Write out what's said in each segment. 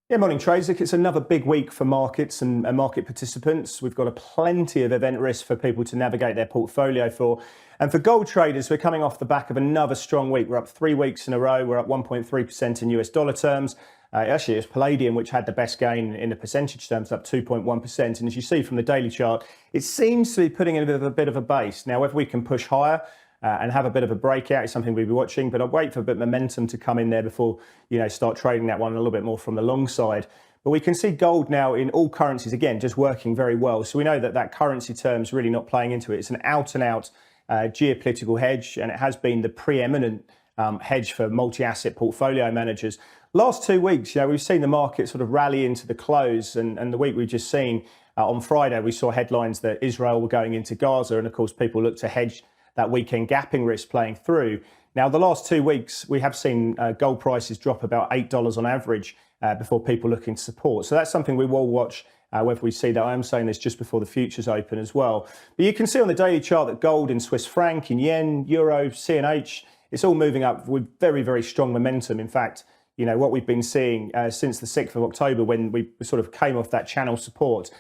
Yeah, morning trades. Look, it's another big week for markets and market participants. We've got plenty of event risk for people to navigate their portfolio for. And for gold traders, we're coming off the back of another strong week. We're up 3 weeks in a row. We're up 1.3% in US dollar terms. Actually, it's Palladium which had the best gain in the percentage terms, up 2.1%. And as you see from the daily chart, it seems to be putting in a bit of a base. Now, whether we can push higher and have a bit of a breakout is something we'll be watching, but I'll wait for a bit of momentum to come in there before, start trading that one a little bit more from the long side. But we can see gold now in all currencies, again, just working very well. So we know that currency term's really not playing into it. It's an out and out geopolitical hedge, and it has been the preeminent hedge for multi-asset portfolio managers. Last 2 weeks, we've seen the market sort of rally into the close, and the week we've just seen on Friday, we saw headlines that Israel were going into Gaza, and of course people look to hedge that weekend gapping risk playing through. Now, the last 2 weeks, we have seen gold prices drop about $8 on average before people looking to support. So that's something we will watch, whether we see that. I am saying this just before the futures open as well. But you can see on the daily chart that gold in Swiss franc, in yen, euro, CNH, it's all moving up with very, very strong momentum. In fact, what we've been seeing since the 6th of October when we sort of came off that channel support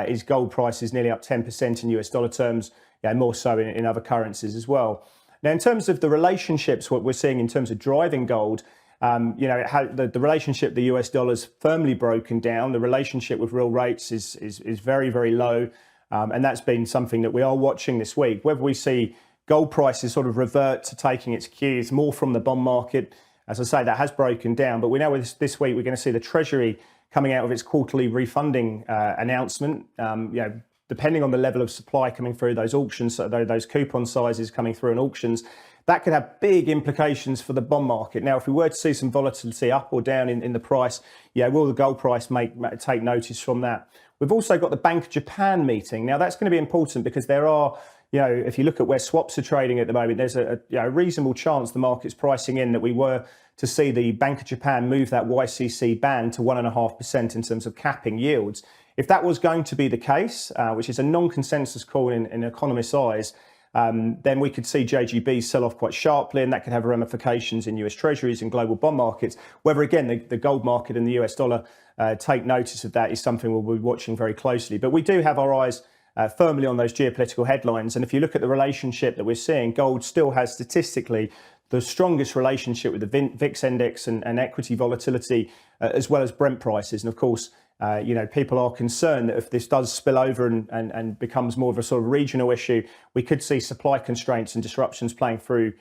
is gold prices nearly up 10% in US dollar terms, more so in other currencies as well. Now, in terms of the relationships, what we're seeing in terms of driving gold, the relationship, the US dollar's firmly broken down. The relationship with real rates is very, very low. And that's been something that we are watching this week. Whether we see gold prices sort of revert to taking its cues more from the bond market, as I say, that has broken down. But we know this week we're going to see the Treasury coming out with its quarterly refunding announcement. Depending on the level of supply coming through those auctions, those coupon sizes coming through in auctions, that could have big implications for the bond market. Now, if we were to see some volatility up or down in the price, will the gold price take notice from that? We've also got the Bank of Japan meeting. Now, that's going to be important because there are, if you look at where swaps are trading at the moment, there's a reasonable chance the market's pricing in that we were to see the Bank of Japan move that YCC band to 1.5% in terms of capping yields. If that was going to be the case, which is a non-consensus call in economists' eyes, then we could see JGB sell off quite sharply, and that could have ramifications in US Treasuries and global bond markets. Whether, again, the gold market and the US dollar take notice of that is something we'll be watching very closely. But we do have our eyes firmly on those geopolitical headlines. And if you look at the relationship that we're seeing, gold still has statistically the strongest relationship with the VIX index and equity volatility, as well as Brent prices. And of course, people are concerned that if this does spill over and becomes more of a sort of regional issue, we could see supply constraints and disruptions playing through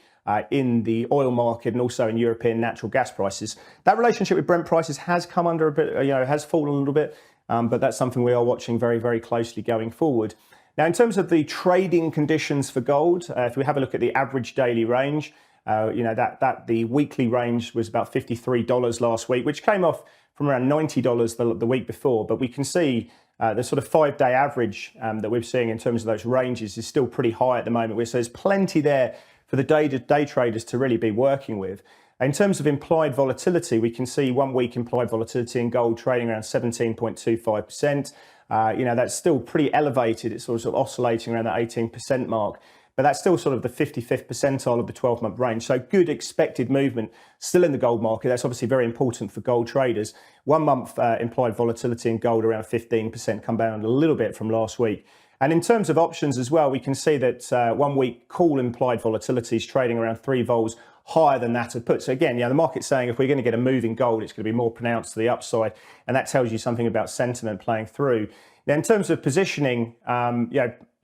in the oil market and also in European natural gas prices. That relationship with Brent prices has come under a bit, has fallen a little bit, but that's something we are watching very, very closely going forward. Now, in terms of the trading conditions for gold, if we have a look at the average daily range, the weekly range was about $53 last week, which came off from around $90 the week before. But we can see the sort of 5-day average that we're seeing in terms of those ranges is still pretty high at the moment. So there's plenty there for the day traders to really be working with. In terms of implied volatility, we can see 1 week implied volatility in gold trading around 17.25%. That's still pretty elevated. It's sort of oscillating around that 18% mark. But that's still sort of the 55th percentile of the 12-month range. So good expected movement still in the gold market. That's obviously very important for gold traders. 1 month implied volatility in gold around 15%, come down a little bit from last week. And in terms of options as well, we can see that 1 week call implied volatility is trading around 3 vols higher than that of put. So again, the market's saying if we're going to get a move in gold, it's going to be more pronounced to the upside. And that tells you something about sentiment playing through. Now, in terms of positioning,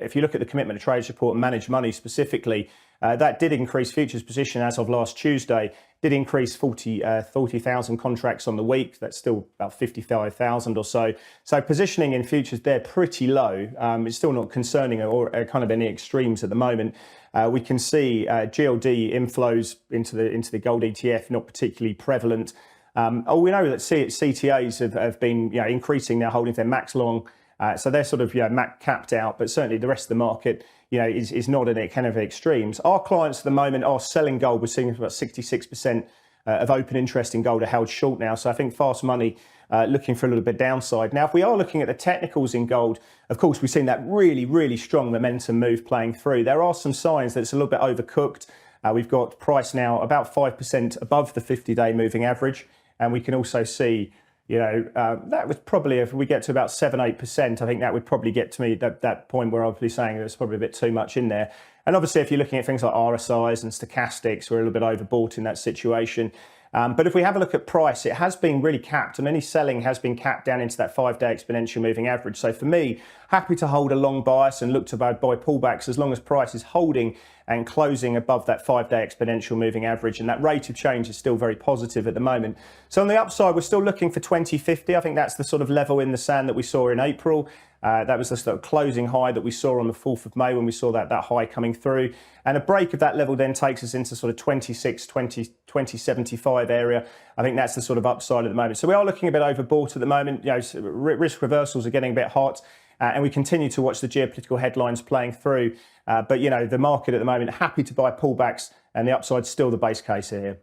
if you look at the commitment to trades report and managed money specifically, that did increase futures position as of last Tuesday, did increase 40,000 contracts on the week. That's still about 55,000 or so. So positioning in futures, they're pretty low. It's still not concerning or kind of any extremes at the moment. We can see GLD inflows into the gold ETF not particularly prevalent. We know that CTAs have been increasing their holdings, their max long. So they're sort of capped out, but certainly the rest of the market is not in kind of extremes. Our clients at the moment are selling gold. We're seeing about 66% of open interest in gold are held short now. So I think fast money looking for a little bit downside. Now, if we are looking at the technicals in gold, of course, we've seen that really, really strong momentum move playing through. There are some signs that it's a little bit overcooked. We've got price now about 5% above the 50-day moving average. And we can also see that was probably, if we get to about 7-8%, I think that would probably get to me that point where I'll be saying there's probably a bit too much in there. And obviously, if you're looking at things like RSIs and stochastics, we're a little bit overbought in that situation. But if we have a look at price, it has been really capped, and any selling has been capped down into that 5-day exponential moving average. So for me, happy to hold a long bias and look to buy pullbacks as long as price is holding and closing above that 5-day exponential moving average. And that rate of change is still very positive at the moment. So on the upside, we're still looking for 2050. I think that's the sort of level in the sand that we saw in April. That was the sort of closing high that we saw on the 4th of May when we saw that high coming through. And a break of that level then takes us into sort of 2075 area. I think that's the sort of upside at the moment. So we are looking a bit overbought at the moment. Risk reversals are getting a bit hot. And we continue to watch the geopolitical headlines playing through. But the market at the moment, happy to buy pullbacks, and the upside's still the base case here.